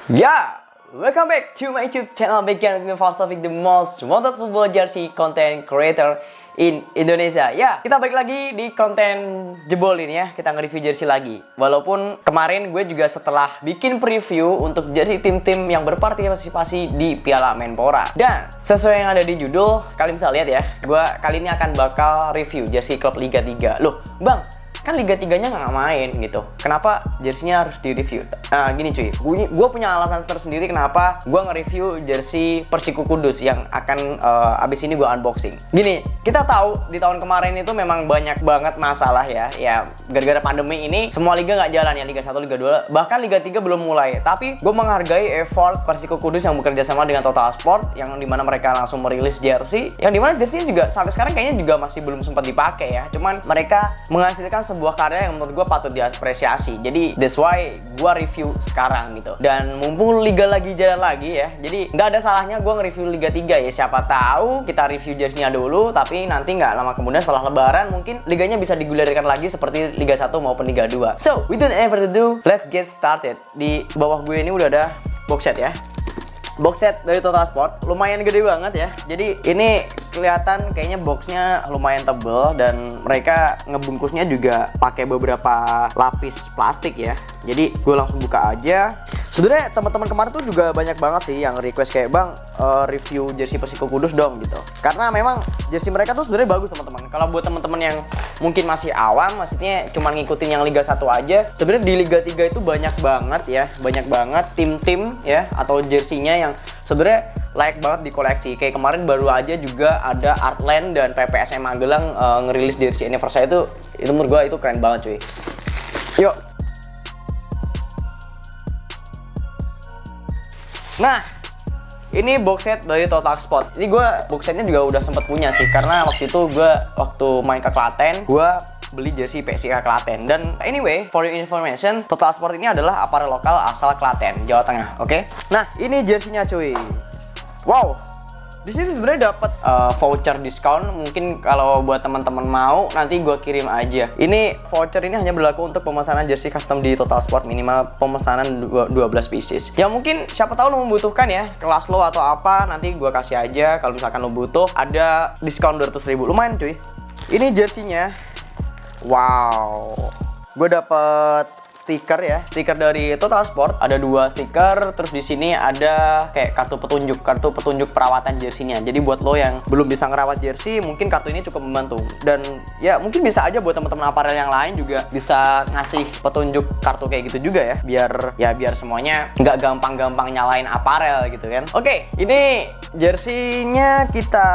Yeah, welcome back to my YouTube channel. Begin with me Falsafik, the most wanted football jersey content creator in Indonesia. Ya, kita balik lagi di konten jebol ini ya. Kita nge-review jersey lagi. Walaupun kemarin gue juga setelah bikin preview untuk jersey tim-tim yang berpartisipasi di Piala Menpora. Dan sesuai yang ada di judul, kalian bisa lihat ya, gue kali ini akan bakal review jersey klub Liga 3. Loh, Bang, kan Liga 3-nya nggak main gitu. Kenapa jersey-nya harus di-review? Nah, gini cuy, gue punya alasan tersendiri kenapa gue nge-review jersey Persiko Kudus yang akan abis ini gue unboxing. Gini, kita tahu di tahun kemarin itu memang banyak banget masalah ya. Ya, gara-gara pandemi ini semua liga nggak jalan ya, Liga 1, Liga 2, bahkan Liga 3 belum mulai. Tapi gue menghargai effort Persiko Kudus yang bekerja sama dengan Total Sport, yang dimana mereka langsung merilis jersey, yang dimana jersey-nya juga sampai sekarang kayaknya juga masih belum sempat dipakai ya. Cuman mereka menghasilkan sebuah karya yang menurut gue patut diapresiasi. Jadi that's why gue review sekarang gitu. Dan mumpung Liga lagi jalan lagi ya, jadi nggak ada salahnya gue nge-review Liga 3 ya. Siapa tahu kita review jersey-nya dulu, tapi nanti nggak lama kemudian setelah lebaran mungkin liganya bisa digulirkan lagi seperti Liga 1 maupun Liga 2. So, without any further ado, let's get started. Di bawah gue ini udah ada box set ya. Box set dari Total Sport, lumayan gede banget ya. Jadi ini kelihatan kayaknya boxnya lumayan tebel dan mereka ngebungkusnya juga pakai beberapa lapis plastik ya. Jadi gue langsung buka aja. Sebenarnya teman-teman kemarin tuh juga banyak banget sih yang request kayak, Bang, review jersey Persiko Kudus dong gitu. Karena memang jersey mereka tuh sebenarnya bagus teman-teman. Kalau buat teman-teman yang mungkin masih awam, maksudnya cuma ngikutin yang Liga 1 aja, sebenarnya di Liga 3 itu banyak banget ya, banyak banget tim-tim ya atau jersey-nya yang sebenarnya layak banget dikoleksi. Kayak kemarin baru aja juga ada Artland dan PPSM Magelang ngerilis jersey anniversary itu menurut gue itu keren banget cuy. Yuk. Nah, ini box set dari Total Sport. Ini gue box setnya juga udah sempet punya sih, karena waktu itu gue waktu main ke Klaten, gue beli jersey PSIK Klaten. Dan anyway, for your information, Total Sport ini adalah aparel lokal asal Klaten, Jawa Tengah. Oke? Nah, ini jersey-nya cuy. Wow. Di sini sebenarnya dapat voucher diskon. Mungkin kalau buat teman-teman mau, nanti gue kirim aja. Ini voucher ini hanya berlaku untuk pemesanan jersey custom di Total Sport, minimal pemesanan 12 pieces. Ya mungkin siapa tahu lo membutuhkan ya, kelas lo atau apa, nanti gue kasih aja. Kalau misalkan lo butuh, ada diskon 200.000. Lumayan cuy. Ini jersey-nya. Wow. Gue dapet stiker ya, stiker dari Total Sport. Ada 2 stiker, terus di sini ada kayak kartu petunjuk perawatan jersey-nya. Jadi buat lo yang belum bisa ngerawat jersey, mungkin kartu ini cukup membantu. Dan ya mungkin bisa aja buat teman-teman aparel yang lain juga bisa ngasih petunjuk kartu kayak gitu juga ya, biar semuanya nggak gampang-gampang nyalain aparel gitu kan. Oke, ini jersey-nya kita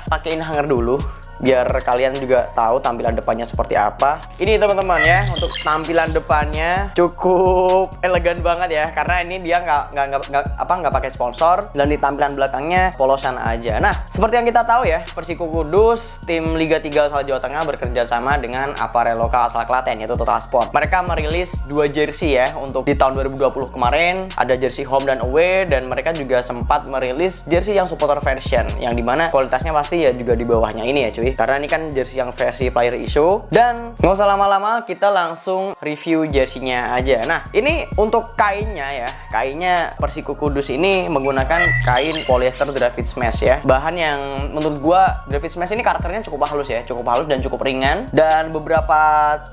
pakein hanger dulu, biar kalian juga tahu tampilan depannya seperti apa. Ini teman-teman ya, untuk tampilan depannya cukup elegan banget ya, karena ini dia nggak pakai sponsor, dan di tampilan belakangnya polosan aja. Nah, seperti yang kita tahu ya, Persiko Kudus, tim Liga 3 asal Jawa Tengah, bekerja sama dengan aparel lokal asal Klaten, yaitu Total Sport. Mereka merilis 2 jersey ya untuk di tahun 2020 kemarin. Ada jersey home dan away, dan mereka juga sempat merilis jersey yang supporter version, yang dimana kualitasnya pasti ya juga di bawahnya ini ya cuy, karena ini kan jersey yang versi player issue. Dan nggak usah lama-lama, kita langsung review jersey-nya aja. Nah, ini untuk kainnya ya, kainnya Persiko Kudus ini menggunakan kain polyester Dravid Smash ya. Bahan yang menurut gua, Dravid Smash ini karakternya cukup halus ya, cukup halus dan cukup ringan. Dan beberapa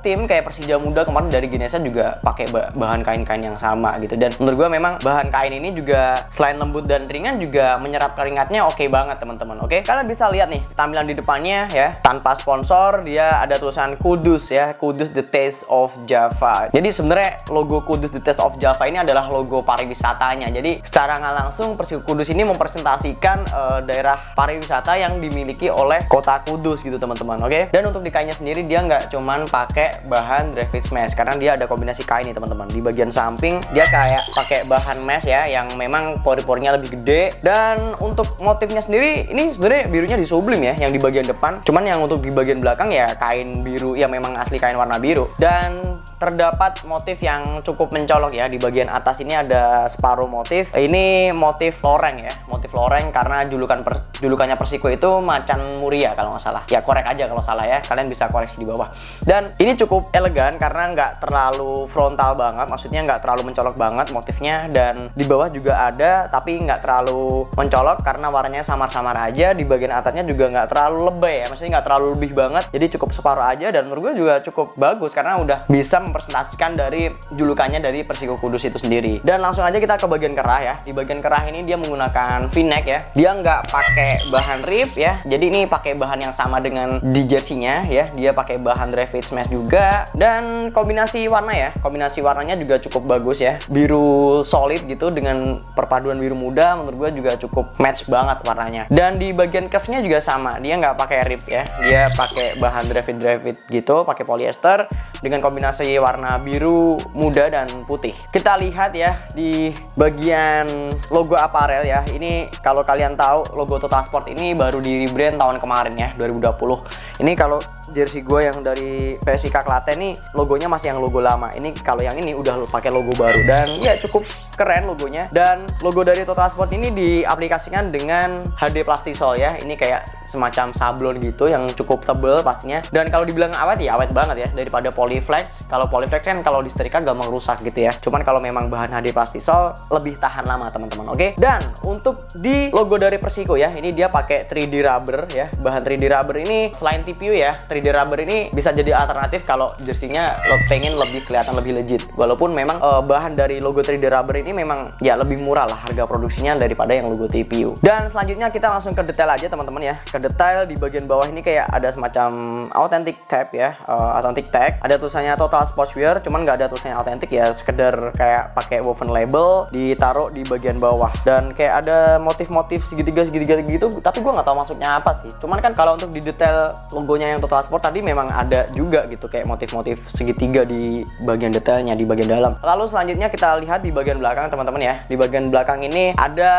tim kayak Persija Muda kemarin dari Ganesha juga pakai bahan kain-kain yang sama gitu. Dan menurut gua memang bahan kain ini juga selain lembut dan ringan, juga menyerap keringatnya oke banget teman-teman. Oke, kalian bisa lihat nih tampilan di depannya ya, tanpa sponsor, dia ada tulisan Kudus ya, Kudus the Taste of Java. Jadi sebenarnya logo Kudus the Taste of Java ini adalah logo pariwisatanya. Jadi secara nggak langsung Persiko Kudus ini mempresentasikan daerah pariwisata yang dimiliki oleh kota Kudus gitu teman-teman. Oke? Dan untuk di kainnya sendiri dia nggak cuman pakai bahan Dravid Smash, karena dia ada kombinasi kain nih teman-teman. Di bagian samping dia kayak pakai bahan mesh ya, yang memang pori-porinya lebih gede. Dan untuk motifnya sendiri ini sebenarnya birunya di sublim ya, yang di bagian depan. Cuman yang untuk di bagian belakang ya kain biru, ya memang asli kain warna biru. Dan terdapat motif yang cukup mencolok ya. Di bagian atas ini ada separuh motif. Ini motif loreng ya, motif loreng karena julukannya Persiko itu Macan Muria kalau nggak salah. Ya korek aja kalau salah ya, kalian bisa koreksi di bawah. Dan ini cukup elegan karena nggak terlalu frontal banget, maksudnya nggak terlalu mencolok banget motifnya. Dan di bawah juga ada, tapi nggak terlalu mencolok karena warnanya samar-samar aja. Di bagian atasnya juga nggak terlalu lebay ya, maksudnya nggak terlalu lebih banget. Jadi cukup separuh aja, dan menurut gue juga cukup bagus karena udah bisa mempresentasikan dari julukannya dari Persiko Kudus itu sendiri. Dan langsung aja kita ke bagian kerah ya. Di bagian kerah ini dia menggunakan V-neck ya. Dia nggak pakai bahan rib ya. Jadi ini pakai bahan yang sama dengan di jersey-nya ya. Dia pakai bahan dry fit mesh juga. Dan kombinasi warna ya. Kombinasi warnanya juga cukup bagus ya. Biru solid gitu dengan perpaduan biru muda, menurut gue juga cukup match banget warnanya. Dan di bagian cuff-nya juga sama. Dia nggak pakai rib ya. Dia pakai bahan dry fit gitu, pakai polyester dengan kombinasi warna biru muda dan putih. Kita lihat ya di bagian logo apparel ya. Ini kalau kalian tahu logo Total Sport ini baru di rebrand tahun kemarin ya, 2020. Ini kalau jersey gue yang dari PSIK Klaten nih logonya masih yang logo lama. Ini kalau yang ini udah pakai logo baru dan ya cukup keren logonya. Dan logo dari Total Sport ini diaplikasikan dengan HD Plastisol ya. Ini kayak semacam sablon gitu yang cukup tebel pastinya. Dan kalau dibilang awet ya awet banget ya daripada Polyflex. Kalau Polyflex kan kalau disetrika gampang rusak gitu ya. Cuman kalau memang bahan HD Plastisol lebih tahan lama teman-teman. Oke. Dan untuk di logo dari Persiko ya, ini dia pakai 3D rubber ya. Bahan 3D rubber ini selain TPU ya, 3D rubber ini bisa jadi alternatif kalau jersinya lo pengen lebih kelihatan lebih legit. Walaupun memang bahan dari logo 3D rubber ini memang ya lebih murah lah harga produksinya daripada yang logo TPU. Dan selanjutnya kita langsung ke detail aja teman-teman ya. Ke detail di bagian bawah ini kayak ada semacam authentic tab ya, authentic tag. Ada tulisannya Total Sportswear, cuman nggak ada tulisannya authentic ya, sekedar kayak pakai woven label ditaruh di bagian bawah. Dan kayak ada motif-motif segitiga gitu, tapi gue nggak tahu maksudnya apa sih. Cuman kan kalau untuk di detail logonya yang Total Sport tadi memang ada juga gitu kayak motif-motif segitiga di bagian detailnya di bagian dalam. Lalu selanjutnya kita lihat di bagian belakang teman-teman ya. Di bagian belakang ini ada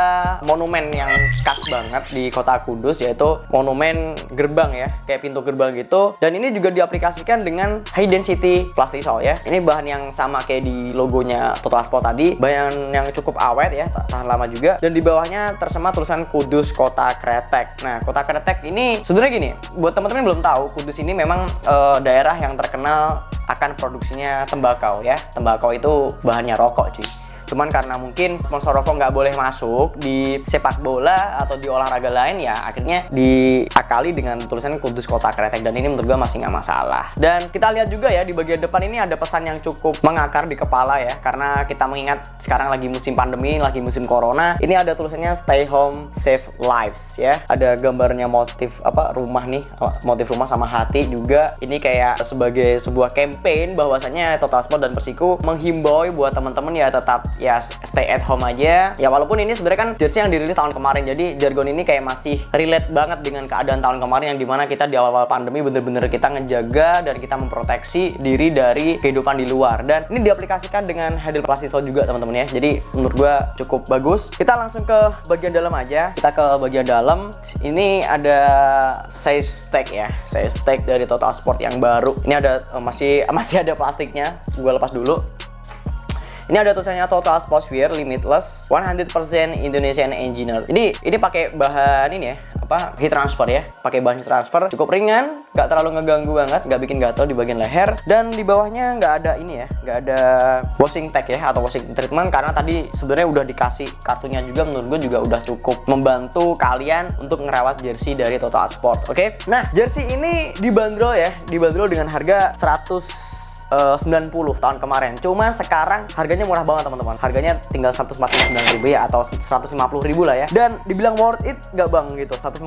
monumen yang khas banget di Kota Kudus, yaitu monumen gerbang ya, kayak pintu gerbang gitu. Dan ini juga diaplikasikan dengan high density plastisol ya. Ini bahan yang sama kayak di logonya Total Sport tadi, bahan yang cukup awet ya, tahan lama juga. Dan di bawahnya tersema tulisan Kudus Kota Kretek. Nah, Kota Kretek ini sebenarnya gini, buat teman-teman yang belum tahu, Kudus ini memang daerah yang terkenal akan produksinya tembakau ya. Tembakau itu bahannya rokok cuy. Cuman karena mungkin sponsor rokok nggak boleh masuk di sepak bola atau di olahraga lain ya, akhirnya diakali dengan tulisan Kudus Kota Kretek. Dan ini menurut gue masih nggak masalah. Dan kita lihat juga ya di bagian depan ini ada pesan yang cukup mengakar di kepala ya, karena kita mengingat sekarang lagi musim pandemi, lagi musim corona. Ini ada tulisannya Stay Home Save Lives ya. Ada gambarnya motif rumah nih, motif rumah sama hati juga. Ini kayak sebagai sebuah campaign bahwasanya Total Sport dan Persiko menghimbau buat teman-teman ya tetap ya stay at home aja. Ya walaupun ini sebenarnya kan jersey yang dirilis tahun kemarin, jadi jargon ini kayak masih relate banget dengan keadaan tahun kemarin yang dimana kita di awal-awal pandemi bener-bener kita ngejaga dan kita memproteksi diri dari kehidupan di luar. Dan ini diaplikasikan dengan HD Plastisol juga teman-teman ya. Jadi menurut gua cukup bagus. Kita langsung ke bagian dalam aja. Kita ke bagian dalam. Ini ada size tag ya, size tag dari Total Sport yang baru. Ini ada masih ada plastiknya. Gua lepas dulu. Ini ada tulisannya Total Sportswear Limitless 100% Indonesian Engineer. Jadi ini pakai bahan ini ya, heat transfer ya. Pakai bahan heat transfer, cukup ringan, nggak terlalu ngeganggu banget, nggak bikin gatel di bagian leher. Dan di bawahnya nggak ada ini ya, nggak ada washing tag ya atau washing treatment, karena tadi sebenarnya udah dikasih kartunya juga. Menurut gue juga udah cukup membantu kalian untuk ngerawat jersey dari Total Sport. Oke. Nah, jersey ini dibanderol dengan harga 190 tahun kemarin. Cuma sekarang harganya murah banget teman-teman. Harganya tinggal 149.000 ya, atau 150.000 lah ya. Dan dibilang worth it nggak bang gitu, 150.000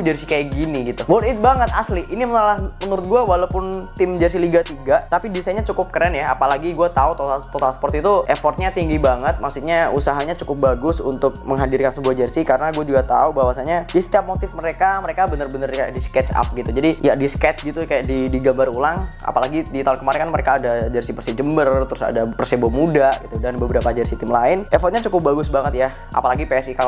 jersey kayak gini gitu. Worth it banget asli. Ini malah menurut gue walaupun tim jersey Liga 3, tapi desainnya cukup keren ya. Apalagi gue tahu Total Sport itu effortnya tinggi banget. Maksudnya usahanya cukup bagus untuk menghadirkan sebuah jersey, karena gue juga tahu bahwasanya di setiap motif mereka bener-bener kayak di sketch up gitu. Jadi ya di sketch gitu, kayak digambar ulang. Apalagi di tahun kemarin kan mereka ada jersey Persib Jember, terus ada Persebo Muda gitu, dan beberapa jersey tim lain. Effortnya cukup bagus banget ya. Apalagi PSI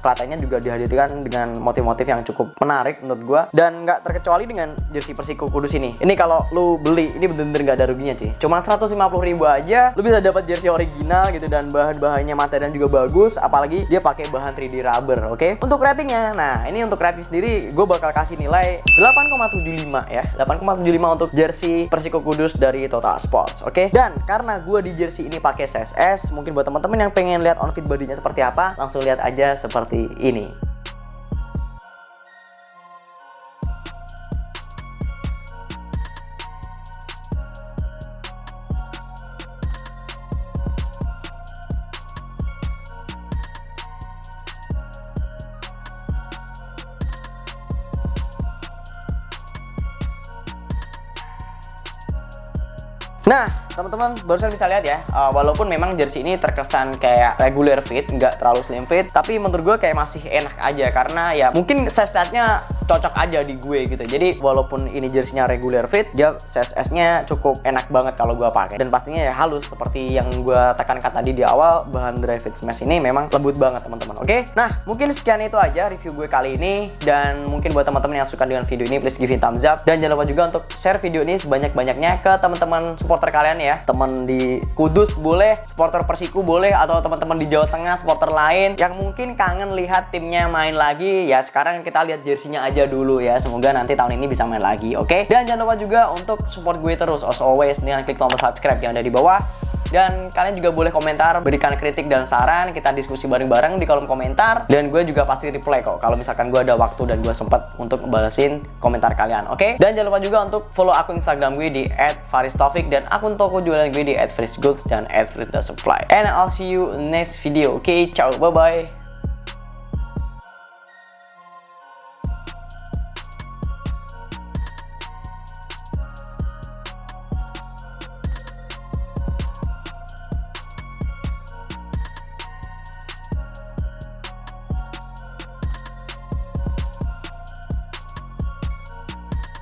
Klatennya juga dihadirkan dengan motif-motif yang cukup menarik menurut gua, dan nggak terkecuali dengan jersey Persiko Kudus ini. Ini kalau lu beli, ini bener-bener nggak ada ruginya cuy. Cuma 150.000 aja lu bisa dapat jersey original gitu, dan bahan-bahannya materialnya juga bagus, apalagi dia pakai bahan 3D rubber. Oke, untuk ratingnya, nah ini untuk rating sendiri gue bakal kasih nilai 8,75 ya, 8,75 untuk jersey Persiko Kudus dari Total Sports. Oke, dan karena gue di jersey ini pakai CSS, mungkin buat teman-teman yang pengen lihat on fit bodinya seperti apa, langsung lihat aja seperti ini. Nah, teman-teman barusan bisa lihat ya, walaupun memang jersey ini terkesan kayak regular fit, nggak terlalu slim fit, tapi menurut gue kayak masih enak aja, karena ya mungkin size-nya cocok aja di gue gitu. Jadi walaupun ini jersey-nya regular fit, dia size-nya cukup enak banget kalau gue pakai, dan pastinya ya halus seperti yang gue tekankan tadi di awal. Bahan dry fit mesh ini memang lembut banget teman-teman. Oke, nah mungkin sekian itu aja review gue kali ini, dan mungkin buat teman-teman yang suka dengan video ini, please give it thumbs up, dan jangan lupa juga untuk share video ini sebanyak-banyaknya ke teman-teman supporter kalian ya, teman di Kudus boleh, supporter Persiku boleh, atau teman-teman di Jawa Tengah, supporter lain yang mungkin kangen lihat timnya main lagi ya. Sekarang kita lihat jersinya aja dulu ya, semoga nanti tahun ini bisa main lagi. Oke, dan jangan lupa juga untuk support gue terus as always dengan klik tombol subscribe yang ada di bawah. Dan kalian juga boleh komentar, berikan kritik dan saran, kita diskusi bareng-bareng di kolom komentar, dan gue juga pasti reply kok kalau misalkan gue ada waktu dan gue sempet untuk balesin komentar kalian. Oke, dan jangan lupa juga untuk follow akun Instagram gue di @faristaufik, dan akun toko jualan gue di @frisgoods dan @fritdosupply. And I'll see you next video. Oke, ciao, bye bye.